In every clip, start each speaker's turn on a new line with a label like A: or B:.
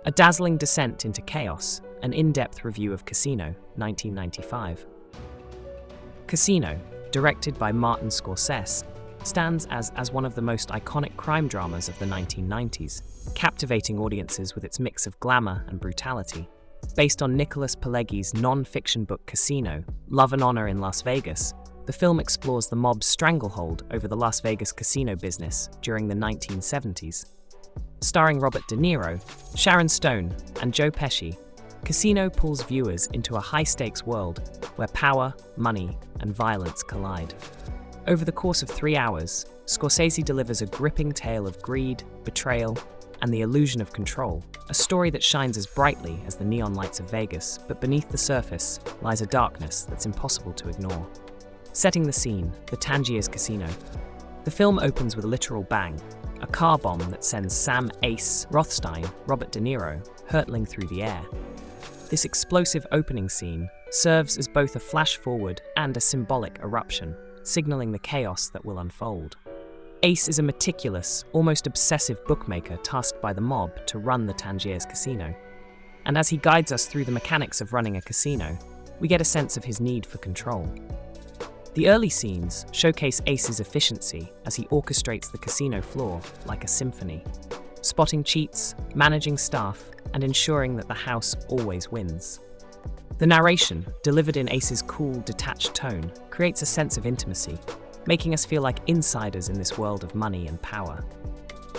A: A dazzling descent into chaos, an in-depth review of Casino, 1995. Casino, directed by Martin Scorsese, stands as one of the most iconic crime dramas of the 1990s, captivating audiences with its mix of glamour and brutality. Based on Nicholas Pileggi's non-fiction book Casino, Love and Honor in Las Vegas, the film explores the mob's stranglehold over the Las Vegas casino business during the 1970s. Starring Robert De Niro, Sharon Stone, and Joe Pesci, Casino pulls viewers into a high-stakes world where power, money, and violence collide. Over the course of 3 hours, Scorsese delivers a gripping tale of greed, betrayal, and the illusion of control, a story that shines as brightly as the neon lights of Vegas, but beneath the surface lies a darkness that's impossible to ignore. Setting the scene, the Tangiers Casino. The film opens with a literal bang, a car bomb that sends Sam Ace Rothstein, Robert De Niro, hurtling through the air. This explosive opening scene serves as both a flash-forward and a symbolic eruption, signaling the chaos that will unfold. Ace is a meticulous, almost obsessive bookmaker tasked by the mob to run the Tangiers Casino. And as he guides us through the mechanics of running a casino, we get a sense of his need for control. The early scenes showcase Ace's efficiency as he orchestrates the casino floor like a symphony, spotting cheats, managing staff, and ensuring that the house always wins. The narration, delivered in Ace's cool, detached tone, creates a sense of intimacy, making us feel like insiders in this world of money and power.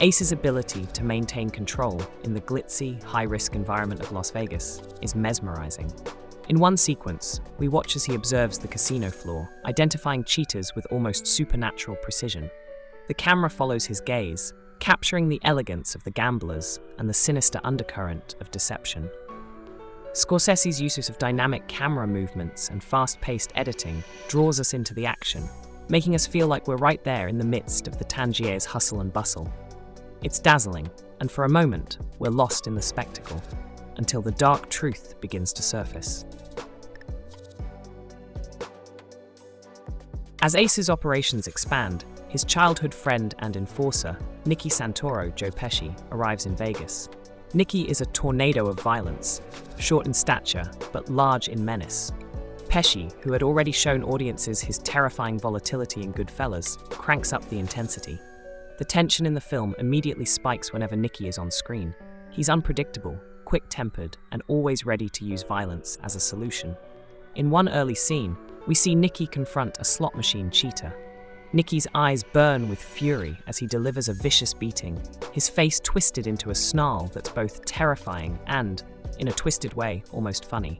A: Ace's ability to maintain control in the glitzy, high-risk environment of Las Vegas is mesmerizing. In one sequence, we watch as he observes the casino floor, identifying cheaters with almost supernatural precision. The camera follows his gaze, capturing the elegance of the gamblers and the sinister undercurrent of deception. Scorsese's use of dynamic camera movements and fast-paced editing draws us into the action, making us feel like we're right there in the midst of the Tangiers' hustle and bustle. It's dazzling, and for a moment, we're lost in the spectacle, until the dark truth begins to surface. As Ace's operations expand, his childhood friend and enforcer, Nicky Santoro Joe Pesci, arrives in Vegas. Nicky is a tornado of violence, short in stature, but large in menace. Pesci, who had already shown audiences his terrifying volatility in Goodfellas, cranks up the intensity. The tension in the film immediately spikes whenever Nicky is on screen. He's unpredictable, quick-tempered, and always ready to use violence as a solution. In one early scene, we see Nicky confront a slot machine cheater. Nicky's eyes burn with fury as he delivers a vicious beating, his face twisted into a snarl that's both terrifying and, in a twisted way, almost funny.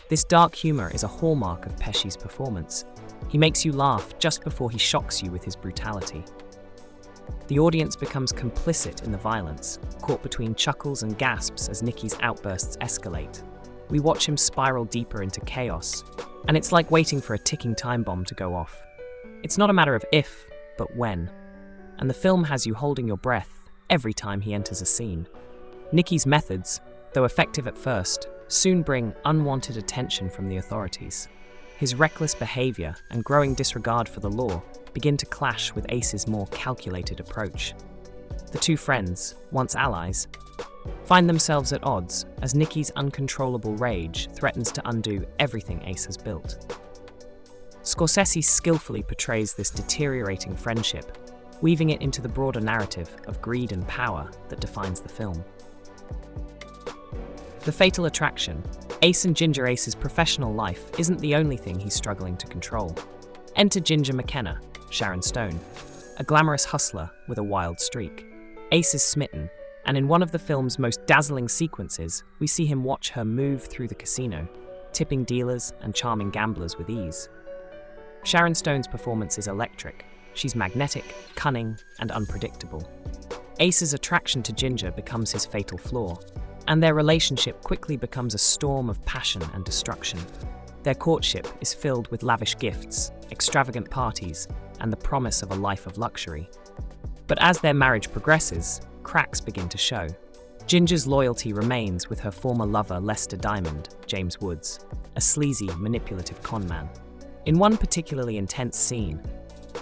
A: This dark humor is a hallmark of Pesci's performance. He makes you laugh just before he shocks you with his brutality. The audience becomes complicit in the violence, caught between chuckles and gasps as Nicky's outbursts escalate. We watch him spiral deeper into chaos, and it's like waiting for a ticking time bomb to go off. It's not a matter of if, but when. And the film has you holding your breath every time he enters a scene. Nicky's methods, though effective at first, soon bring unwanted attention from the authorities. His reckless behavior and growing disregard for the law begin to clash with Ace's more calculated approach. The two friends, once allies, find themselves at odds as Nicky's uncontrollable rage threatens to undo everything Ace has built. Scorsese skillfully portrays this deteriorating friendship, weaving it into the broader narrative of greed and power that defines the film. The fatal attraction. Ace and Ginger Ace's professional life isn't the only thing he's struggling to control. Enter Ginger McKenna, Sharon Stone, a glamorous hustler with a wild streak. Ace is smitten, and in one of the film's most dazzling sequences, we see him watch her move through the casino, tipping dealers and charming gamblers with ease. Sharon Stone's performance is electric. She's magnetic, cunning, and unpredictable. Ace's attraction to Ginger becomes his fatal flaw, and their relationship quickly becomes a storm of passion and destruction. Their courtship is filled with lavish gifts, extravagant parties, and the promise of a life of luxury. But as their marriage progresses, cracks begin to show. Ginger's loyalty remains with her former lover Lester Diamond, James Woods, a sleazy, manipulative conman. In one particularly intense scene,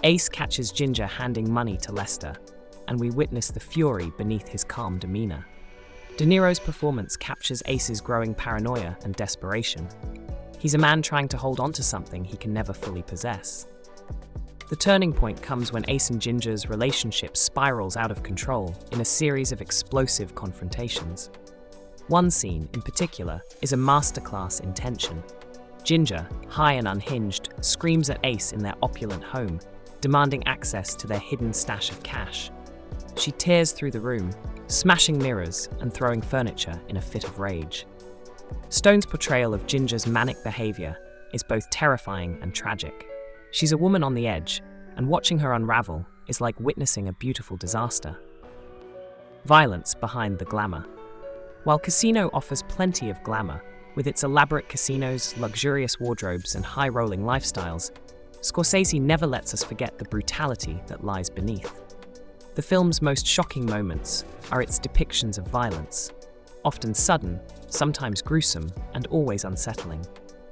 A: Ace catches Ginger handing money to Lester, and we witness the fury beneath his calm demeanor. De Niro's performance captures Ace's growing paranoia and desperation. He's a man trying to hold on to something he can never fully possess. The turning point comes when Ace and Ginger's relationship spirals out of control in a series of explosive confrontations. One scene, in particular, is a masterclass in tension. Ginger, high and unhinged, screams at Ace in their opulent home, demanding access to their hidden stash of cash. She tears through the room, smashing mirrors and throwing furniture in a fit of rage. Stone's portrayal of Ginger's manic behavior is both terrifying and tragic. She's a woman on the edge, and watching her unravel is like witnessing a beautiful disaster. Violence behind the glamour. While Casino offers plenty of glamour, with its elaborate casinos, luxurious wardrobes, and high-rolling lifestyles, Scorsese never lets us forget the brutality that lies beneath. The film's most shocking moments are its depictions of violence, often sudden, sometimes gruesome, and always unsettling.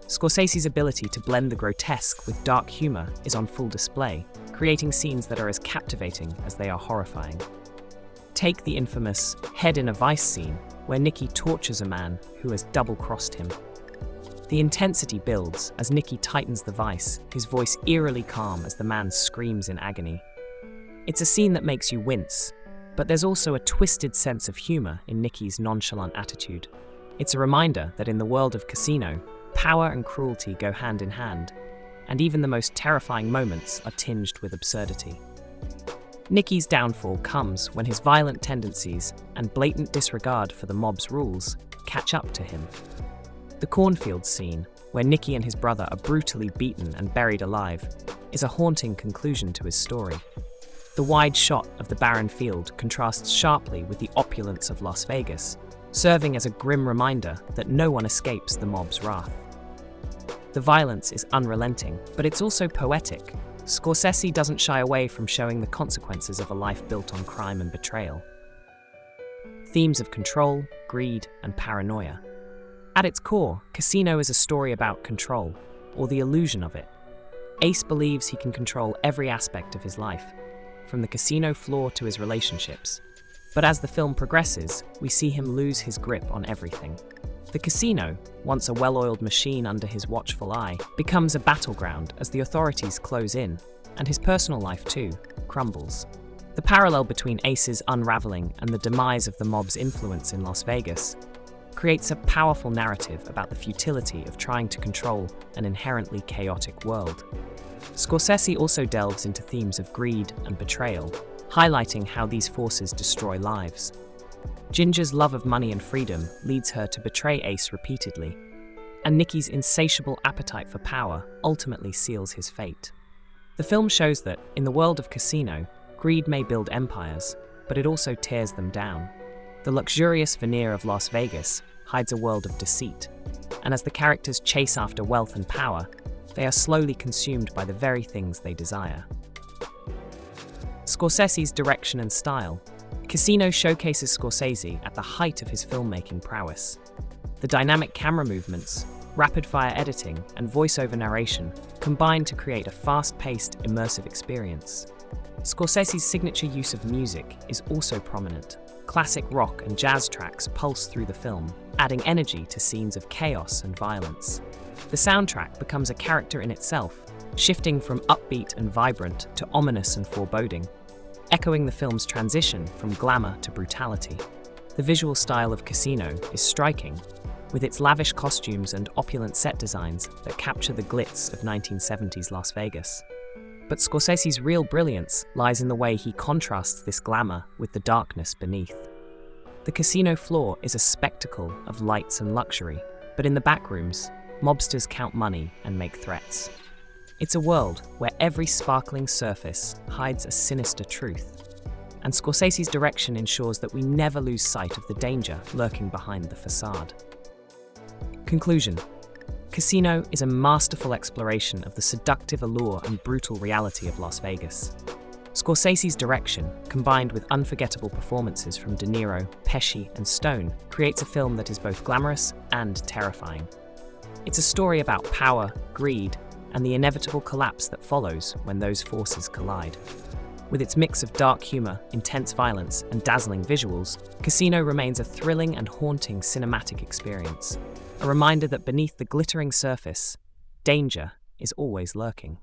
A: Scorsese's ability to blend the grotesque with dark humor is on full display, creating scenes that are as captivating as they are horrifying. Take the infamous head in a vice scene, where Nicky tortures a man who has double-crossed him. The intensity builds as Nicky tightens the vice, his voice eerily calm as the man screams in agony. It's a scene that makes you wince, but there's also a twisted sense of humor in Nicky's nonchalant attitude. It's a reminder that in the world of Casino, power and cruelty go hand in hand, and even the most terrifying moments are tinged with absurdity. Nicky's downfall comes when his violent tendencies and blatant disregard for the mob's rules catch up to him. The cornfield scene, where Nicky and his brother are brutally beaten and buried alive, is a haunting conclusion to his story. The wide shot of the barren field contrasts sharply with the opulence of Las Vegas, serving as a grim reminder that no one escapes the mob's wrath. The violence is unrelenting, but it's also poetic. Scorsese doesn't shy away from showing the consequences of a life built on crime and betrayal. Themes of control, greed, and paranoia. At its core, Casino is a story about control, or the illusion of it. Ace believes he can control every aspect of his life, from the casino floor to his relationships. But as the film progresses, we see him lose his grip on everything. The casino, once a well-oiled machine under his watchful eye, becomes a battleground as the authorities close in, and his personal life, too, crumbles. The parallel between Ace's unraveling and the demise of the mob's influence in Las Vegas creates a powerful narrative about the futility of trying to control an inherently chaotic world. Scorsese also delves into themes of greed and betrayal, highlighting how these forces destroy lives. Ginger's love of money and freedom leads her to betray Ace repeatedly, and Nicky's insatiable appetite for power ultimately seals his fate. The film shows that, in the world of Casino, greed may build empires, but it also tears them down. The luxurious veneer of Las Vegas hides a world of deceit, and as the characters chase after wealth and power, they are slowly consumed by the very things they desire. Scorsese's direction and style. Casino showcases Scorsese at the height of his filmmaking prowess. The dynamic camera movements, rapid-fire editing, and voice-over narration combine to create a fast-paced, immersive experience. Scorsese's signature use of music is also prominent. Classic rock and jazz tracks pulse through the film, adding energy to scenes of chaos and violence. The soundtrack becomes a character in itself, shifting from upbeat and vibrant to ominous and foreboding, echoing the film's transition from glamour to brutality. The visual style of Casino is striking, with its lavish costumes and opulent set designs that capture the glitz of 1970s Las Vegas. But Scorsese's real brilliance lies in the way he contrasts this glamour with the darkness beneath. The casino floor is a spectacle of lights and luxury, but in the backrooms, mobsters count money and make threats. It's a world where every sparkling surface hides a sinister truth, and Scorsese's direction ensures that we never lose sight of the danger lurking behind the facade. Conclusion. Casino is a masterful exploration of the seductive allure and brutal reality of Las Vegas. Scorsese's direction, combined with unforgettable performances from De Niro, Pesci, and Stone, creates a film that is both glamorous and terrifying. It's a story about power, greed, and the inevitable collapse that follows when those forces collide. With its mix of dark humor, intense violence, and dazzling visuals, Casino remains a thrilling and haunting cinematic experience. A reminder that beneath the glittering surface, danger is always lurking.